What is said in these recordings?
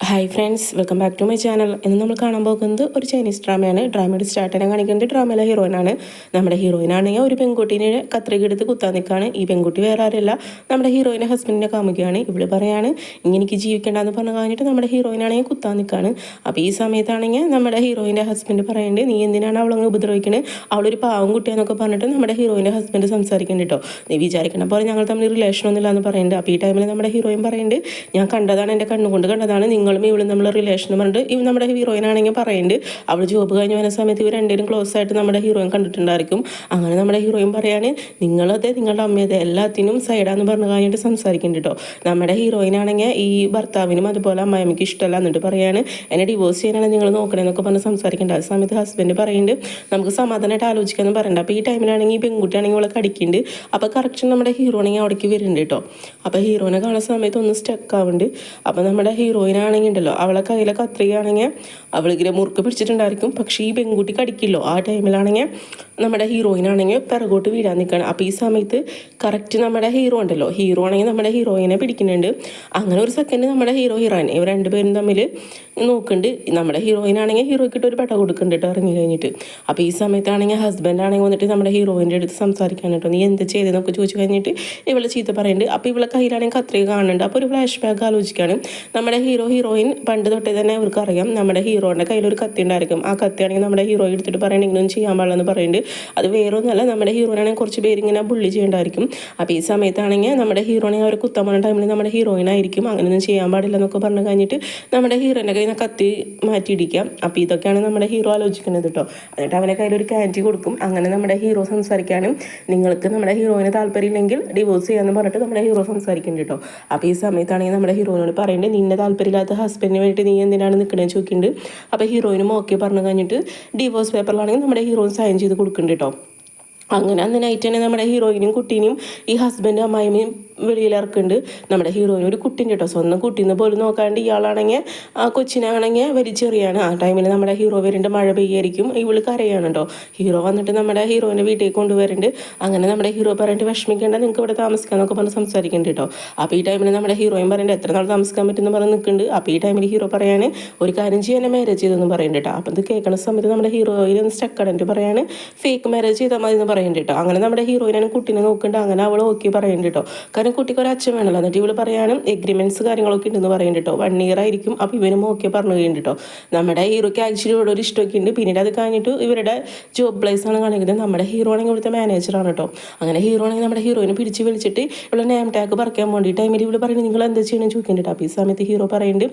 Hi friends, welcome back to my channel. ഇന്ന് നമ്മൾ കാണാൻ പോകുന്നത് ഒരു ചൈനീസ് ഡ്രാമയാണ്. ഡ്രാമയുടെ സ്റ്റാർട്ടിനെ കാണിക്കുന്നത് ഡ്രാമയിലെ ഹീറോയിനാണ്. നമ്മുടെ ഹീറോയിനാണെങ്കിൽ ഒരു പെൺകുട്ടീനെ കത്രിക എടുത്ത് കുത്താൻ നിൽക്കുകയാണ്. ഈ പെൺകുട്ടി വേറെ ആരല്ല, നമ്മുടെ ഹീറോയിൻ്റെ ഹസ്ബൻഡിനെ കാമുകയാണ്. ഇവിടെ പറയാണ് ഇങ്ങനെക്ക് ജീവിക്കേണ്ടെന്ന് പറഞ്ഞു കഴിഞ്ഞിട്ട് നമ്മുടെ ഹീറോയിനാണെങ്കിൽ കുത്താൻ നിൽക്കുകയാണ്. അപ്പോൾ ഈ സമയത്താണെങ്കിൽ നമ്മുടെ ഹീറോയിൻ്റെ ഹസ്ബൻഡ് പറയുന്നുണ്ട്, നീ എന്തിനാണ് അവളങ്ങ് ഉപദ്രവിക്കണേ, അവളൊരു പാവം കുട്ടിയാന്നൊക്കെ പറഞ്ഞിട്ട് നമ്മുടെ ഹീറോയിൻ്റെ ഹസ്ബൻഡ് സംസാരിക്കുന്നുണ്ട് കേട്ടോ. നീ വിചാരിക്കണ പോലെ ഞങ്ങൾ തമ്മിൽ റിലേഷനൊന്നുമില്ല എന്ന് പറയുന്നുണ്ട്. അപ്പോൾ ഈ ടൈമിൽ നമ്മുടെ ഹീറോയിൻ പറയുന്നുണ്ട്, ഞാൻ കണ്ടതാണ്, എൻ്റെ കണ്ണുകൊണ്ട് കണ്ടതാണ്, നിങ്ങളും ഇവളും നമ്മളെ റിലേഷൻ പറഞ്ഞിട്ട് ഇവ നമ്മുടെ ഹീറോയിനാണെങ്കിൽ പറയുന്നുണ്ട്. അവൾ ജോബ് കഴിഞ്ഞ് വരുന്ന സമയത്ത് ഇവർ രണ്ടുപേരും ക്ലോസ് ആയിട്ട് നമ്മുടെ ഹീറോയിൻ കണ്ടിട്ടുണ്ടായിരിക്കും. അങ്ങനെ നമ്മുടെ ഹീറോയിൻ പറയാണ്, നിങ്ങളതെ നിങ്ങളുടെ അമ്മയതെ എല്ലാത്തിനും സൈഡാന്ന് പറഞ്ഞു കഴിഞ്ഞിട്ട് സംസാരിക്കുന്നുണ്ട് കേട്ടോ. നമ്മുടെ ഹീറോയിനാണെങ്കിൽ ഈ ഭർത്താവിനും അതുപോലെ അമ്മായിമ്മയ്ക്ക് ഇഷ്ടമല്ല, എന്നിട്ട് പറയാണ് എന്നെ ഡിവോഴ്സ് ചെയ്യാനാണ് നിങ്ങൾ നോക്കണമെന്നൊക്കെ പറഞ്ഞ് സംസാരിക്കേണ്ട. ആ സമയത്ത് ഹസ്ബൻഡ് പറയുന്നുണ്ട്, നമുക്ക് സമാധാനമായിട്ട് ആലോചിക്കാമെന്ന് പറയണ്ട. അപ്പോൾ ഈ ടൈമിലാണെങ്കിൽ ഈ പെൺകുട്ടിയാണെങ്കിൽ അവളെ കടിക്കുന്നുണ്ട്. അപ്പോൾ കറക്ഷൻ നമ്മുടെ ഹീറോയിനാണെങ്കിൽ അവിടേക്ക് വരുന്നുണ്ട് കേട്ടോ. അപ്പോൾ ഹീറോയിനെ കാണുന്ന സമയത്ത് ഒന്ന് സ്റ്റക്ക് ആവുന്നുണ്ട്. അപ്പോൾ നമ്മുടെ ഹീറോയിനാണെങ്കിൽ ഉണ്ടല്ലോ, അവളെ കയ്യിലെ കത്രികയാണെങ്കിൽ അവളിങ്ങനെ മുറുക്ക് പിടിച്ചിട്ടുണ്ടായിരിക്കും. പക്ഷേ ഈ പെൺകുട്ടി കടിക്കില്ലോ. ആ ടൈമിലാണെങ്കിൽ നമ്മുടെ ഹീറോയിനാണെങ്കിൽ പിറകോട്ട് വീഴാൻ നിൽക്കുകയാണ്. അപ്പോൾ ഈ സമയത്ത് കറക്റ്റ് നമ്മുടെ ഹീറോ ഉണ്ടല്ലോ, ഹീറോ ആണെങ്കിൽ നമ്മുടെ ഹീറോയിനെ പിടിക്കുന്നുണ്ട്. അങ്ങനെ ഒരു സെക്കൻഡ് നമ്മുടെ ഹീറോയിൻ ഇവർ രണ്ടുപേരും തമ്മിൽ നോക്കുന്നുണ്ട്. നമ്മുടെ ഹീറോയിനാണെങ്കിൽ ഹീറോയ്ക്കിട്ട് ഒരു പെട്ട കൊടുക്കുന്നുണ്ട് കേട്ടോ ഇറങ്ങി കഴിഞ്ഞിട്ട്. അപ്പോൾ ഈ സമയത്താണെങ്കിൽ ഹസ്ബൻഡ് ആണെങ്കിൽ വന്നിട്ട് നമ്മുടെ ഹീറോയിൻ്റെ അടുത്ത് സംസാരിക്കാൻ കേട്ടോ, നീ എന്ത് ചെയ്തതെന്നൊക്കെ ചോദിച്ചു കഴിഞ്ഞിട്ട് ഇവളെ ചീത്ത പറയുന്നുണ്ട്. അപ്പോൾ ഇവളെ കയ്യിലാണെങ്കിൽ കത്രിക കാണുന്നുണ്ട്. അപ്പോൾ ഒരു ഫ്ലാഷ് ബാക്ക് ആലോചിക്കുകയാണ്. നമ്മുടെ ഹീറോയിൻ പണ്ട് തൊട്ടേ തന്നെ അവർക്ക് അറിയാം നമ്മുടെ ഹീറോയുടെ കയ്യിലൊരു കത്തി ഉണ്ടായിരിക്കും. ആ കത്തിയാണെങ്കിൽ നമ്മുടെ ഹീറോ എടുത്തിട്ട് പറയണ ഇങ്ങനെയൊന്നും ചെയ്യാൻ പാടില്ലെന്ന് പറയുന്നുണ്ട്. അത് വേറൊന്നുമല്ല, നമ്മുടെ ഹീറോയിനാണെങ്കിൽ കുറച്ച് പേര് ഇങ്ങനെ ബുള്ളി ചെയ്യേണ്ടായിരിക്കും. അപ്പോൾ ഈ സമയത്താണെങ്കിൽ നമ്മുടെ ഹീറോയിനെ അവർ കുത്താൻ പോകുന്ന ടൈമിൽ നമ്മുടെ ഹീറോയിനായിരിക്കും അങ്ങനെയൊന്നും ചെയ്യാൻ പാടില്ല എന്നൊക്കെ പറഞ്ഞു കഴിഞ്ഞിട്ട് നമ്മുടെ ഹീറോയിൻ്റെ കയ്യിൽ നിന്ന് കത്തി മാറ്റിയിടിക്കാം. അപ്പോൾ ഇതൊക്കെയാണ് നമ്മുടെ ഹീറോ ആലോചിക്കുന്നത് കേട്ടോ. എന്നിട്ട് അവൻ്റെ കയ്യിലൊരു ക്യാൻറ്റി കൊടുക്കും. അങ്ങനെ നമ്മുടെ ഹീറോ സംസാരിക്കാനും, നിങ്ങൾക്ക് നമ്മുടെ ഹീറോയിന് താല്പര്യമില്ലെങ്കിൽ ഡിവോഴ്സ് ചെയ്യാമെന്ന് പറഞ്ഞിട്ട് നമ്മുടെ ഹീറോ സംസാരിക്കുന്നുണ്ട് കേട്ടോ. അപ്പോൾ ഈ സമയത്താണെങ്കിൽ നമ്മുടെ ഹീറോയിനോട് പറയുന്നുണ്ട്, നിന്നെ താല്പര്യമില്ലാത്ത ഹസ്ബൻഡിന് വേണ്ടിയിട്ട് നീ എന്തിനാണ് നിൽക്കണമെന്ന് ചോദിക്കുന്നുണ്ട്. അപ്പോൾ ഹീറോയിനും ഓക്കെ പറഞ്ഞു കഴിഞ്ഞിട്ട് ഡിവോഴ്സ് പേപ്പറിലാണെങ്കിൽ നമ്മുടെ ഹീറോയിൻ സൈൻ ചെയ്ത് കൊടുക്കുന്നുണ്ട് കേട്ടോ. അങ്ങനെ അന്ന് നൈറ്റ് തന്നെ നമ്മുടെ ഹീറോയിനും കുട്ടീനും ഈ ഹസ്ബൻഡും അമ്മായിമ്മയും വെളിയിലിറക്കുന്നുണ്ട്. നമ്മുടെ ഹീറോയിന് ഒരു കുട്ടീൻ്റെ കേട്ടോ, സ്വന്തം കുട്ടീന്ന് പോലും നോക്കാണ്ട് ഇയാളാണെങ്കിൽ ആ കൊച്ചിനാണെങ്കിൽ വലിച്ചെറിയാണ്. ആ ടൈമിൽ നമ്മുടെ ഹീറോ വരുന്നുണ്ട്, മഴ പെയ്യായിരിക്കും, ഇവള് കരയാണ് കേട്ടോ. ഹീറോ വന്നിട്ട് നമ്മുടെ ഹീറോയിനെ വീട്ടിലേക്ക് കൊണ്ടുവരുന്നുണ്ട്. അങ്ങനെ നമ്മുടെ ഹീറോ പറഞ്ഞിട്ട് വിഷമിക്കേണ്ട, നിങ്ങൾക്ക് ഇവിടെ താമസിക്കാമെന്നൊക്കെ പറഞ്ഞ് സംസാരിക്കുന്നുണ്ട് കേട്ടോ. അപ്പോൾ ഈ ടൈമിൽ നമ്മുടെ ഹീറോയിൻ പറയുന്നുണ്ട്, എത്ര നാൾ താമസിക്കാൻ പറ്റുമെന്ന് പറഞ്ഞ് നിൽക്കുന്നുണ്ട്. അപ്പോൾ ഈ ടൈമിൽ ഹീറോ പറയാണ്, ഒരു കാര്യം ചെയ്യാൻ മാരേജ് ചെയ്തെന്ന് പറയുന്നുണ്ട് കേട്ടോ. അപ്പോൾ ഇത് കേൾക്കുന്ന സമയത്ത് നമ്മുടെ ഹീറോയിൻ സ്റ്റക്കടൻറ്റ് പറയാണ്, ഫേക്ക് മാരേജ് ചെയ്താൽ മതി എന്ന് പറയുന്നുണ്ട് കേട്ടോ. അങ്ങനെ നമ്മുടെ ഹീറോയിനാണ് കുട്ടീനെ നോക്കുന്നുണ്ട്. അങ്ങനെ അവൾ ഓക്കെ പറയുന്നുണ്ട് കേട്ടോ. കാരണം കുട്ടിക്ക് ഒരു അച്ഛൻ വേണമല്ലോ. എന്നിട്ട് ഇവള് പറയാനും എഗ്രിമെന്റ്സ് കാര്യങ്ങളൊക്കെ ഉണ്ടെന്ന് പറയുന്നുണ്ട് കേട്ടോ. 1 year ആയിരിക്കും. അപ്പോൾ ഇവനും ഓക്കെ പറഞ്ഞു കഴിഞ്ഞിട്ട് കേട്ടോ. നമ്മുടെ ഹീറോയ്ക്ക് ആക്ച്വലി ഇവിടെ ഒരു ഇഷ്ടമൊക്കെ ഉണ്ട്. പിന്നീട് അത് കഴിഞ്ഞിട്ട് ഇവരുടെ ജോബ് പ്ലേസ് ആണ് കാണിക്കുന്നത്. നമ്മുടെ ഹീറോ ആണെങ്കിൽ ഇവിടുത്തെ മാനേജറാണ് കേട്ടോ. അങ്ങനെ ഹീറോ ആണെങ്കിൽ നമ്മുടെ ഹീറോയിനെ പിടിച്ച് വിളിച്ചിട്ട് ഇവിടെ നെയിം ടാഗ് പറിക്കാൻ വേണ്ടി ടൈമിൽ ഇവള് പറയുന്നത്, നിങ്ങൾ എന്താ ചെയ്യണമെന്ന് ചോദിക്കുന്നുണ്ട്. അപ്പോൾ ഈ സമയത്ത് ഹീറോ പറയുന്നുണ്ട്,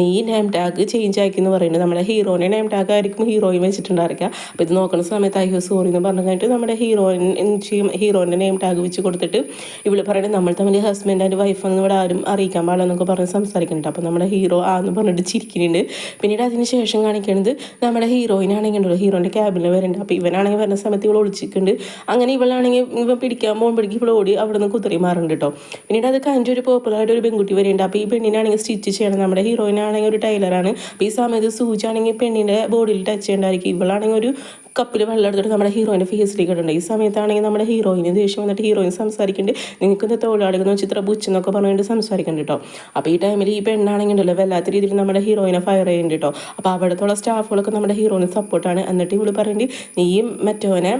നീ നെയിം ടാഗ് ചേഞ്ച് ആക്കിയെന്ന് പറയുന്നത്. നമ്മുടെ ഹീറോനെ നെയിം ടാഗ് ആയിരിക്കും ഹീറോയിൻ വെച്ചിട്ടുണ്ടായിരിക്കുക. അപ്പോൾ ഇത് നോക്കുന്ന സമയത്ത് അയ്യോ സോറി എന്ന് പറഞ്ഞു കഴിഞ്ഞിട്ട് നമ്മുടെ ഹീറോയിൻ്റെ നെയിം ടാഗ് വെച്ച് കൊടുത്തിട്ട് ഇവള് പറയുന്നത്, നമ്മൾ തമ്മിൽ ഹസ്ബൻഡ് ആൻഡ് വൈഫാണെന്ന് ഇവിടെ ആരും അറിയിക്കാൻ പാടില്ല എന്നൊക്കെ പറഞ്ഞ് സംസാരിക്കുന്നുണ്ട്. അപ്പോൾ നമ്മുടെ ഹീറോ ആന്ന് പറഞ്ഞിട്ട് ചിരിക്കുന്നുണ്ട്. പിന്നീട് അതിന് ശേഷം കാണിക്കുന്നത് നമ്മുടെ ഹീറോയിനാണെങ്കിൽ ഉണ്ടല്ലോ, ഹീറോൻ്റെ ക്യാബിനിൽ വരുന്നുണ്ട്. അപ്പോൾ ഇവനാണെങ്കിൽ വരുന്ന സമയത്ത് ഇവൾ ഒളിച്ചിട്ടുണ്ട്. അങ്ങനെ ഇവളാണെങ്കിൽ ഇവൻ പിടിക്കാൻ പോകുമ്പോഴേക്കും ഇവൾ ഓടി അവിടെ നിന്ന് കുതിരി മാറുന്നുണ്ട് കേട്ടോ. പിന്നീട് അത് കഴിഞ്ഞ ഒരു പോപ്പുലറായിട്ട് ഒരു പെൺകുട്ടി വരുന്നുണ്ട്. അപ്പോൾ ഈ പെണ്ണിനാണെങ്കിൽ സ്റ്റിച്ച് ചെയ്യണം. നമ്മുടെ ഹീറോയിനാണെങ്കിൽ ഒരു ടൈലറാണ്. അപ്പോൾ ഈ സമയത്ത് സൂചാണെങ്കിൽ പെണ്ണിൻ്റെ ബോഡിയിൽ ടച്ച് ചെയ്യേണ്ടായിരിക്കും. ഇവളാണെങ്കിൽ ഒരു കപ്പിൽ വെള്ളം എടുത്തിട്ട് നമ്മുടെ ഹീറോയിൻ്റെ ഫേസിലേക്ക് ഇടുന്നുണ്ട്. ഈ സമയത്താണെങ്കിൽ നമ്മുടെ ഹീറോയിന് ദേഷ്യം വന്നിട്ട് ഹീറോയിൻ സംസാരിക്കുന്നുണ്ട്, നിങ്ങൾക്ക് എന്താ തൊഴിലാളികൾ ചിത്ര ബുച്ചെന്നൊക്കെ പറഞ്ഞിട്ട് സംസാരിക്കുന്നുണ്ട് കേട്ടോ. അപ്പോൾ ഈ ടൈമിൽ ഈ പെണ്ണാണെങ്കിൽ ഉണ്ടല്ലോ വല്ലാത്ത രീതിയിൽ നമ്മുടെ ഹീറോയിനെ ഫയർ ചെയ്യുന്നുണ്ട് കേട്ടോ. അപ്പോൾ അവിടുത്തെ സ്റ്റാഫുകളൊക്കെ നമ്മുടെ ഹീറോയിന് സപ്പോർട്ടാണ്. എന്നിട്ട് ഇവള് പറയുന്നുണ്ട്, നീയും മറ്റവനെ,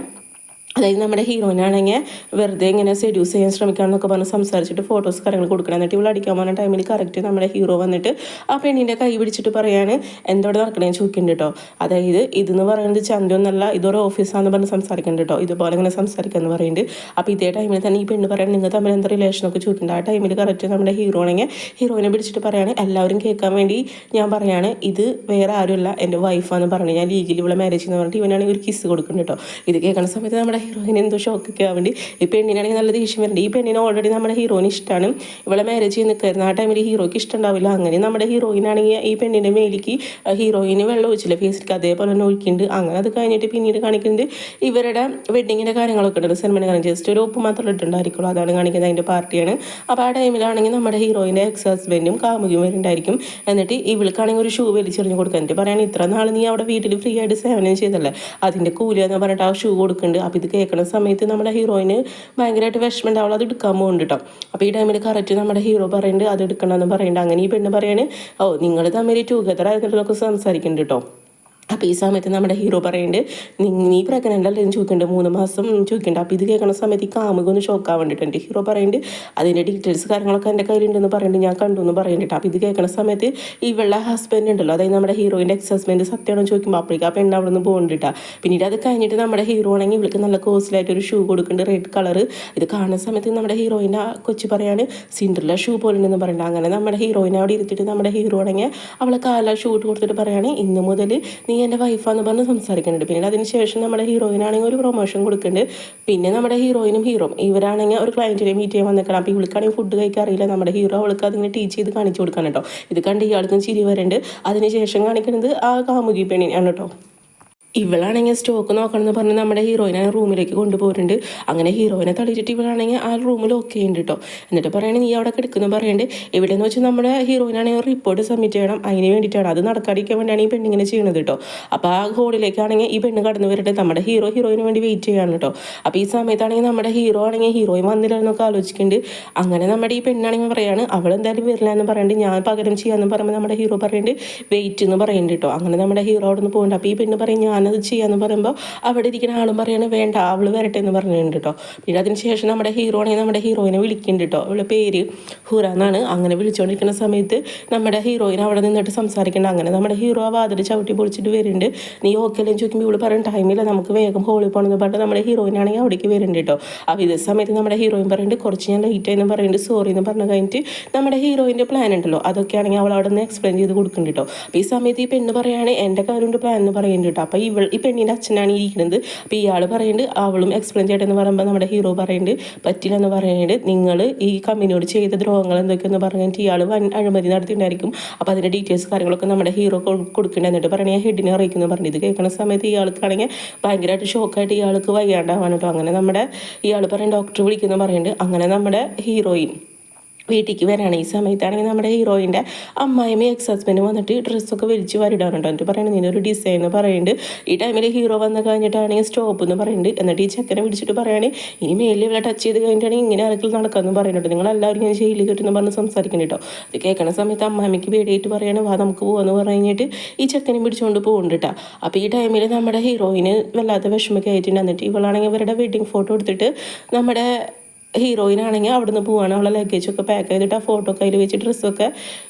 അതായത് നമ്മുടെ ഹീറോയിനാണെങ്കിൽ വെറുതെ ഇങ്ങനെ സെഡ്യൂസ് ചെയ്യാൻ ശ്രമിക്കാമെന്നൊക്കെ പറഞ്ഞ് സംസാരിച്ചിട്ട് ഫോട്ടോസ് കാര്യങ്ങൾ കൊടുക്കണം. എന്നിട്ട് ഇവൾ അടിക്കാൻ പോകുന്ന ടൈമിൽ കറക്റ്റ് നമ്മുടെ ഹീറോ വന്നിട്ട് ആ പെണ്ണിൻ്റെ കൈ പിടിച്ചിട്ട് പറയാണ്, എന്തോടെ നടക്കണേന്ന് ചോദിക്കുന്നുണ്ട് കേട്ടോ. അതായത് ഇതെന്ന് പറയുന്നത് ചന്തയൊന്നല്ല, ഇതൊരു ഓഫീസാണെന്ന് പറഞ്ഞ് സംസാരിക്കുന്നുണ്ട് കേട്ടോ. ഇതുപോലെ ഇങ്ങനെ സംസാരിക്കാമെന്ന് പറയുന്നുണ്ട്. അപ്പോൾ ഇതേ ടൈമിൽ തന്നെ ഈ പെണ്ണ് പറയാൻ, നിങ്ങൾ തമ്മിൽ എന്താ റിലേഷനൊക്കെ ചോദിക്കുന്നുണ്ട്. ആ ടൈമിൽ കറക്റ്റ് നമ്മുടെ ഹീറോ ആണെങ്കിൽ ഹീറോയിനെ പിടിച്ചിട്ട് പറയാണ്, എല്ലാവരും കേൾക്കാൻ വേണ്ടി ഞാൻ പറയാണ്, ഇത് വേറെ ആരുമല്ല എൻ്റെ വൈഫാന്ന് പറഞ്ഞു, ഞാൻ ലീഗലി ഇവിടെ മാരേജ് ചെയ്യുന്ന പറഞ്ഞിട്ട് ഇവനാണെങ്കിൽ ഒരു കിസ് കൊടുക്കുന്നുണ്ട് കേട്ടോ. ഇത് കേൾക്കുന്ന സമയത്ത് നമ്മുടെ ഹീറോയിന് എന്തോ ഷോക്കൊക്കെ ആവേണ്ടി ഈ പെണ്ണിനാണെങ്കിൽ നല്ല ദേഷ്യം വരുന്നുണ്ട്. ഈ പെണ്ണിന് ഓൾറെഡി നമ്മുടെ ഹീറോയിന് ഇഷ്ടമാണ്, ഇവളെ മാരേജ് ചെയ്ത് നിൽക്കായിരുന്നു. ആ ടൈമിൽ ഹീറോയ്ക്ക് ഇഷ്ടമുണ്ടാവില്ല. അങ്ങനെ നമ്മുടെ ഹീറോയിനാണെങ്കിൽ ഈ പെണ്ണിൻ്റെ മേലേക്ക് ഹീറോയിന് വെള്ളം ഒഴിച്ചില്ല ഫേസിലേക്ക്, അതേപോലെ തന്നെ ഒഴിക്കുന്നുണ്ട്. അങ്ങനെ അത് കഴിഞ്ഞിട്ട് പിന്നീട് കാണിക്കുന്നത് ഇവരുടെ വെഡിങ്ങിൻ്റെ കാര്യങ്ങളൊക്കെ ഉണ്ട്. സെറിമണി കാര്യം ജസ്റ്റ് ഒരു ഒപ്പ് മാത്രം ഇട്ടുണ്ടായിരിക്കുള്ളൂ, അതാണ് കാണിക്കുന്നത്, അതിൻ്റെ പാർട്ടിയാണ്. അപ്പോൾ ആ ടൈമിലാണെങ്കിൽ നമ്മുടെ ഹീറോയിൻ്റെ എക്സ് ഹസ്ബൻഡും കാമുകിയും വരുന്നുണ്ടായിരിക്കും. എന്നിട്ട് ഇവൾക്കാണെങ്കിൽ ഒരു ഷൂ വലിച്ചെറിഞ്ഞ് കൊടുക്കാൻ, എന്നിട്ട് പറയാൻ, ഇത്ര നാൾ നീ അവിടെ വീട്ടിൽ ഫ്രീ ആയിട്ട് സേവനം ചെയ്തല്ലേ, അതിൻ്റെ കൂലിയെന്ന് പറഞ്ഞിട്ട് ആ ഷൂ കൊടുക്കുന്നുണ്ട്. അപ്പോൾ ഇത് കേൾക്കുന്ന സമയത്ത് നമ്മുടെ ഹീറോയിന് ഭയങ്കരമായിട്ട് വിഷമം ഉണ്ടാവുള്ളൂ, അത് എടുക്കാൻ പോകുന്നുണ്ട് കേട്ടോ. അപ്പോൾ ഈ ടൈമിൽ കറക്റ്റ് നമ്മുടെ ഹീറോ പറയുന്നുണ്ട് അത് എടുക്കണമെന്ന് പറയുന്നുണ്ട്. അങ്ങനെ ഈ പെണ്ണ് പറയാണ് ഓ നിങ്ങൾ തമ്മിൽ ടുഗദർ ആയിരുന്നിട്ടൊക്കെ സംസാരിക്കുന്നുണ്ട് കേട്ടോ. അപ്പോൾ ഈ സമയത്ത് നമ്മുടെ ഹീറോ പറയുന്നുണ്ട് നീ പ്രഗ്നൻ്റ് അല്ലേ എന്ന് ചോദിക്കുന്നുണ്ട്, 3 മാസം ചോദിക്കുന്നുണ്ട്. അപ്പോൾ ഇത് കേൾക്കുന്ന സമയത്ത് ഈ കാമുക ഒന്ന് ഷോക്കാൻ വേണ്ടിയിട്ട് എൻ്റെ ഹീറോ പറയുന്നുണ്ട് അതിൻ്റെ ഡീറ്റെയിൽസ് കാര്യങ്ങളൊക്കെ എൻ്റെ കയ്യിലുണ്ടെന്ന് പറയുന്നുണ്ട്, ഞാൻ കണ്ടു എന്ന് പറയുന്നുണ്ട്. അപ്പോൾ ഇത് കേൾക്കുന്ന സമയത്ത് ഇവളുടെ ഹസ്ബൻഡ് ഉണ്ടല്ലോ, അതായത് നമ്മുടെ ഹീറോയിൻ്റെ എക്സ് ഹസ്ബൻഡ് സത്യമാണോ ചോദിക്കുമ്പോൾ അപ്പോഴേക്കും ആ പെണ്ണ് അവിടെ നിന്ന് പോകുന്നുണ്ട്. പിന്നീട് അത് കഴിഞ്ഞിട്ട് നമ്മുടെ ഹീറോ ആണെങ്കിൽ ഇവൾക്ക് നല്ല കോസ്റ്റ്ലായിട്ട് ഒരു ഷൂ കൊടുക്കുന്നുണ്ട്, റെഡ് കളർ. ഇത് കാണുന്ന സമയത്ത് നമ്മുടെ ഹീറോയിൻ്റെ കൊച്ചു പറയാണ് സിൻഡ്രല്ല ഷൂ പോലെ ഉണ്ടെന്ന് പറയുന്നത്. അങ്ങനെ നമ്മുടെ ഹീറോയിനെ അവിടെ ഇരുത്തിയിട്ട് നമ്മുടെ ഹീറോ ആണെങ്കിൽ അവളെ കാല ഷൂ ഇട്ട് കൊടുത്തിട്ട് പറയുകയാണ് ഇന്ന് മുതൽ നീ എൻ്റെ വൈഫാന്ന് പറഞ്ഞ് സംസാരിക്കുന്നുണ്ട്. പിന്നീട് അതിന് ശേഷം നമ്മുടെ ഹീറോയിനാണെങ്കിൽ ഒരു പ്രൊമോഷൻ കൊടുക്കുന്നുണ്ട്. പിന്നെ നമ്മുടെ ഹീറോയിനും ഹീറോ ഇവരാണെങ്കിൽ ഒരു ക്ലയൻറ്റിനെ മീറ്റ് ചെയ്യാൻ വന്നിക്കണം. അപ്പോൾ ഇവൾക്കാണെങ്കിൽ ഫുഡ് കഴിക്കാൻ അറിയില്ല. നമ്മുടെ ഹീറോ അവൾക്ക് അതിങ്ങനെ ടീച്ച് ചെയ്ത് കാണിച്ചു കൊടുക്കാൻ കേട്ടോ. ഇത് കണ്ട് ഇയാൾക്കും ചിരി വരുന്നുണ്ട്. അതിനുശേഷം കാണിക്കുന്നത് ആ കാമുകി പെണ്ണിനെയാണ് കേട്ടോ. ഇവളാണെങ്കിൽ സ്റ്റോക്ക് നോക്കണമെന്ന് പറഞ്ഞ് നമ്മുടെ ഹീറോയിനെ റൂമിലേക്ക് കൊണ്ടുപോയിട്ടുണ്ട്. അങ്ങനെ ഹീറോയിനെ തള്ളിച്ചിട്ട് ഇവളാണെങ്കിൽ ആ റൂമിൽ ഓക്കെ ഉണ്ട് കേട്ടോ. എന്നിട്ട് പറയണേ നീ അവിടെ കിടക്കുന്നു പറയുന്നുണ്ട്. എവിടെയെന്ന് വെച്ചാൽ നമ്മുടെ ഹീറോയിനാണെങ്കിൽ റിപ്പോർട്ട് സബ്മിറ്റ് ചെയ്യണം, അതിന് വേണ്ടിയിട്ടാണ്, അത് നടക്കാതിരിക്കാൻ വേണ്ടിയാണ് ഈ പെണ്ണിങ്ങനെ ചെയ്യുന്നത് കേട്ടോ. അപ്പോൾ ആ ഹോളിലേക്കാണെങ്കിൽ ഈ പെണ്ണ് കടന്നു വരട്ടെ, നമ്മുടെ ഹീറോയിന് വേണ്ടി വെയിറ്റ് ചെയ്യാണ് കേട്ടോ. അപ്പോൾ ഈ സമയത്താണെങ്കിൽ നമ്മുടെ ഹീറോ ആണെങ്കിൽ ഹീറോയിൻ വന്നില്ലെന്നൊക്കെ ആലോചിക്കുന്നുണ്ട്. അങ്ങനെ നമ്മുടെ ഈ പെണ്ണാണെങ്കിൽ പറയാണ് അവൾ എന്തായാലും വരില്ല എന്ന് പറയുന്നുണ്ട്, ഞാൻ പകരം ചെയ്യാമെന്ന് പറയുമ്പോൾ നമ്മുടെ ഹീറോ പറയുന്നുണ്ട് വെയിറ്റ് എന്ന് പറയുന്നുണ്ട് കേട്ടോ. അങ്ങനെ നമ്മുടെ ഹീറോ അവിടെ നിന്ന് പോകുന്നുണ്ട്. അപ്പോൾ ഈ പെണ്ണ് പറയും ഞാനത് ചെയ്യാമെന്ന് പറയുമ്പോൾ അവിടെ ഇരിക്കുന്ന ആളും പറയണേ വേണ്ട അവൾ വരട്ടെ എന്ന് പറഞ്ഞിട്ടുണ്ട് കേട്ടോ. പിന്നെ അതിന് ശേഷം നമ്മുടെ ഹീറോ ആണെങ്കിൽ നമ്മുടെ ഹീറോയിനെ വിളിക്കുന്നുണ്ട് കേട്ടോ. അവളുടെ പേര് ഹുറ എന്നാണ്. അങ്ങനെ വിളിച്ചുകൊണ്ടിരിക്കുന്ന സമയത്ത് നമ്മുടെ ഹീറോയിൻ അവിടെ നിന്നിട്ട് സംസാരിക്കുന്നുണ്ട്. അങ്ങനെ നമ്മുടെ ഹീറോ ആ വാതിൽ ചവിട്ടി പൊളിച്ചിട്ട് വരുന്നുണ്ട്. നീ ഓക്കെ അല്ലെന്ന് ചോദിക്കുമ്പോൾ ഇവള് പറയുന്ന ടൈമില്ല നമുക്ക് വേഗം ഹോളിൽ പോകണമെന്ന് പറഞ്ഞിട്ട് നമ്മുടെ ഹീറോയിനാണെങ്കിൽ അവിടേക്ക് വരുന്നുണ്ട് കേട്ടോ. അപ്പോൾ ഇതേ സമയത്ത് നമ്മുടെ ഹീറോയിൻ പറയുന്നുണ്ട് കുറച്ച് ഞാൻ ലേറ്റ് ആയെന്ന് പറയുന്നുണ്ട്, സോറി എന്ന് പറഞ്ഞു കഴിഞ്ഞിട്ട് നമ്മുടെ ഹീറോയിൻ്റെ പ്ലാൻ ഉണ്ടല്ലോ അതൊക്കെ ആണെങ്കിൽ അവൾ അവിടെ നിന്ന് എക്സ്പ്ലെയിൻ ചെയ്ത് കൊടുക്കുന്നുണ്ട് കേട്ടോ. അപ്പോൾ ഈ സമയത്ത് ഈ പെണ്ണ് പറയുകയാണ് എൻ്റെ കാര്യമുണ്ട് പ്ലാൻ എന്ന് പറയുന്നുണ്ട് കേട്ടോ. അപ്പോൾ ഈ പെണ്ണിൻ്റെ അച്ഛനാണ് ഇരിക്കുന്നത്. അപ്പോൾ ഇയാൾ പറയുന്നുണ്ട് അവളും എക്സ്പ്ലെയിൻ ചെയ്യട്ടെന്ന് പറയുമ്പോൾ നമ്മുടെ ഹീറോ പറയുന്നുണ്ട് പറ്റില്ല എന്ന് പറയുന്നുണ്ട്, നിങ്ങൾ ഈ കമ്പനിയോട് ചെയ്ത ദ്രോഹങ്ങൾ എന്തൊക്കെയെന്ന് പറഞ്ഞിട്ട് ഇയാൾ അഴിമതി നടത്തിയിട്ടുണ്ടായിരിക്കും. അപ്പോൾ അതിൻ്റെ ഡീറ്റെയിൽസ് കാര്യങ്ങളൊക്കെ നമ്മുടെ ഹീറോ കൊടുക്കേണ്ടത്. എന്നിട്ട് പറഞ്ഞാൽ ഹെഡിനെ അറിയിക്കുന്നു പറഞ്ഞു. ഇത് കേൾക്കുന്ന സമയത്ത് ഇയാൾക്കാണെങ്കിൽ ഭയങ്കരമായിട്ട് ഷോക്കായിട്ട് ഇയാൾക്ക് വയ്യാണ്ടാവാണ് കേട്ടോ. അങ്ങനെ ഇയാൾ പറയും ഡോക്ടർ വിളിക്കുന്നു പറയുന്നുണ്ട്. അങ്ങനെ നമ്മുടെ ഹീറോയിൻ വീട്ടിലേക്ക് വരാണ്. ഈ സമയത്താണെങ്കിൽ നമ്മുടെ ഹീറോയിൻ്റെ അമ്മായിയും എക്സ് ഹസ്ബൻഡ് വന്നിട്ട് ഡ്രസ്സൊക്കെ വലിച്ച് വരിടാറുണ്ടോ എന്നിട്ട് പറയുന്നത് നിൻ്റെ ഒരു ഡിസൈൻ എന്ന് പറയുന്നുണ്ട്. ഈ ടൈമിൽ ഹീറോ വന്ന് കഴിഞ്ഞിട്ടാണെങ്കിൽ സ്റ്റോപ്പ് എന്ന് പറയുന്നുണ്ട്. എന്നിട്ട് ഈ ചെക്കനെ പിടിച്ചിട്ട് പറയുകയാണെങ്കിൽ ഇനി മേലിൽ ഇവിടെ ടച്ച് ചെയ്ത് കഴിഞ്ഞിട്ടാണെങ്കിൽ ഇങ്ങനെ ആരെങ്കിലും നടക്കാമെന്ന് പറയുന്നുണ്ട്, നിങ്ങളെല്ലാവരും ഇങ്ങനെ ജയിലിൽ കിട്ടുമെന്ന് പറഞ്ഞ് സംസാരിക്കുന്നു കേട്ടോ. ഇത് കേൾക്കുന്ന സമയത്ത് അമ്മായിക്ക് പേടിയായിട്ട് പറയാണ് വാ നമുക്ക് പോകാമെന്ന് പറഞ്ഞു കഴിഞ്ഞിട്ട് ഈ ചെക്കനെ പിടിച്ചുകൊണ്ട് പോകുന്നുണ്ട് കേട്ടോ. അപ്പോൾ ഈ ടൈമിൽ നമ്മുടെ ഹീറോയിന് വല്ലാത്ത വിഷമൊക്കെ ആയിട്ടുണ്ട്. എന്നിട്ട് ഇവളാണെങ്കിൽ ഇവരുടെ വെഡിങ് ഫോട്ടോ എടുത്തിട്ട് നമ്മുടെ ഹീറോയിനാണെങ്കിൽ അവിടെ നിന്ന് പോവാണ്. അവളെ ലഗേജൊക്കെ പാക്ക് ചെയ്തിട്ട് ആ ഫോട്ടോ കയ്യിൽ വെച്ച് ഡ്രസ്സൊക്കെ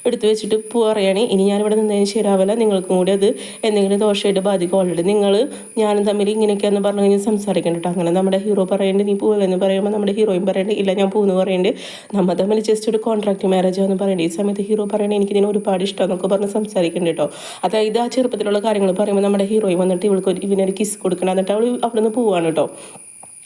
എടുത്ത് വെച്ചിട്ട് പറയുകയാണ് ഇനി ഞാനിവിടെ നിന്നതിന് ശരിയാവില്ല, നിങ്ങൾക്കും കൂടി അത് എന്തെങ്കിലും ദോഷമായിട്ട് ബാധിക്കും, ഓൾറെഡി ഞാനും തമ്മിൽ ഇങ്ങനെയൊക്കെയാണെന്ന് പറഞ്ഞു കഴിഞ്ഞാൽ സംസാരിക്കുന്നുണ്ട്. അങ്ങനെ നമ്മുടെ ഹീറോ പറയുന്നുണ്ട് നീ പോവില്ലെന്ന് പറയുമ്പോൾ നമ്മുടെ ഹീറോയിൻ പറയുന്നുണ്ട് ഇല്ല ഞാൻ പോകുന്നു പറയുന്നുണ്ട്. നമ്മൾ തമ്മിൽ ജസ്റ്റ് ഒരു കോൺട്രാക്ട് മാരേജ് ആണെന്ന് പറയുന്നത്. ഈ സമയത്ത് ഹീറോ പറയുന്നത് എനിക്കിതിന് ഒരുപാട് ഇഷ്ടമെന്നൊക്കെ പറഞ്ഞ് സംസാരിക്കുന്നുണ്ട് കേട്ടോ. അതായത് ആ ചെറുപ്പത്തിലുള്ള കാര്യങ്ങൾ പറയുമ്പോൾ നമ്മുടെ ഹീറോയിൻ വന്നിട്ട് ഇവനൊരു കിസ് കൊടുക്കണം, എന്നിട്ട് അവൾ അവിടെ നിന്ന് പോവാണ് കേട്ടോ.